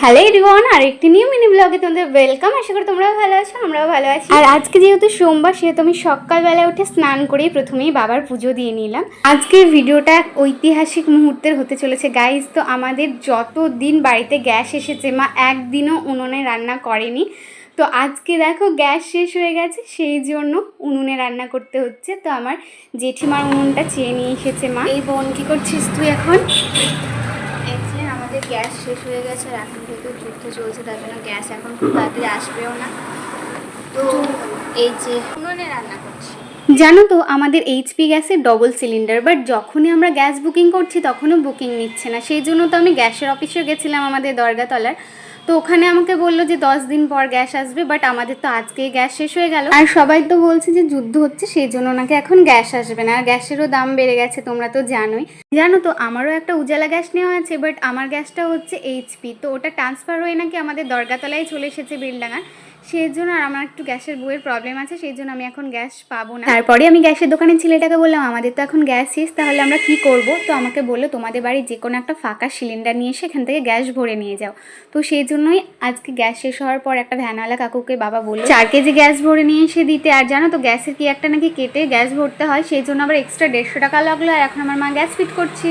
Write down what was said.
Hello everyone, আরেকটি new mini ব্লগে তোমাদের ওয়েলকাম। আশা করি তোমরাও ভালো আছো, আমরাও ভালো আছি। আর আজকে যেহেতু সোমবার, সেহেতু আমি সকালবেলা উঠে স্নান করেই প্রথমেই বাবার পুজো দিয়ে নিলাম। আজকের ভিডিওটা এক ঐতিহাসিক মুহূর্তের হতে চলেছে গাইজ। তো আমাদের যতদিন বাড়িতে গ্যাস এসেছে, মা একদিনও উনুনে রান্না করেনি। তো আজকে দেখো গ্যাস শেষ হয়ে গেছে, সেই জন্য উনুনে রান্না করতে হচ্ছে। তো আমার জেঠিমার উনুনটা চেয়ে নিয়ে এসেছে মা। এই বোন, কী করছিস তুই এখন? আমাদের গ্যাস শেষ হয়ে গেছে আর এখন কিন্তু যুদ্ধ চলছে, তার জন্য গ্যাস এখন খুব তাড়াতাড়ি আসবেও না। তো এই যে উনুনে রান্না করছি। জানো তো আমাদের এইচপি গ্যাসের ডবল সিলিন্ডার, বাট যখনই আমরা গ্যাস বুকিং করছি তখনও বুকিং নিচ্ছে না। সেই জন্য তো আমি গ্যাসের অফিসে গেছিলাম আমাদের দরগাতলার। তো ওখানে আমাকে বললো যে 10 দিন পর গ্যাস আসবে, বাট আমাদের তো আজকেই গ্যাস শেষ হয়ে গেল। আর সবাই তো বলছে যে যুদ্ধ হচ্ছে, সেই জন্য নাকি এখন গ্যাস আসবে না। আর গ্যাসেরও দাম বেড়ে গেছে, তোমরা তো জানোই। জানো তো আমারও একটা উজালা গ্যাস নেওয়া আছে, বাট আমার গ্যাসটা হচ্ছে এইচপি। তো ওটা ট্রান্সফার হয়ে নাকি আমাদের দরগাতলায় চলে এসেছে বিলডাঙায়। সেই জন্য আর আমার একটু গ্যাসের বইয়ের প্রবলেম আছে, সেই জন্য আমি এখন গ্যাস পাবো না। তারপরে আমি গ্যাসের দোকানের ছেলেটাকে বললাম আমাদের তো এখন গ্যাস শেষ, তাহলে আমরা কি করব? তো আমাকে বললো তোমাদের বাড়ির যে কোনো একটা ফাঁকা সিলিন্ডার নিয়ে এসে এখান থেকে গ্যাস ভরে নিয়ে যাও। তো সেই জন্যই আজকে গ্যাস শেষ হওয়ার পর একটা ভ্যানওয়ালা কাকুকে বাবা বললো 4 কেজি গ্যাস ভরে নিয়ে এসে দিতে। আর জানো তো গ্যাসের কি একটা নাকি কেটে গ্যাস ভরতে হয়, সেই জন্য আবার এক্সট্রা 150 টাকা লাগলো। আর এখন আমার মা গ্যাস ফিট করছে।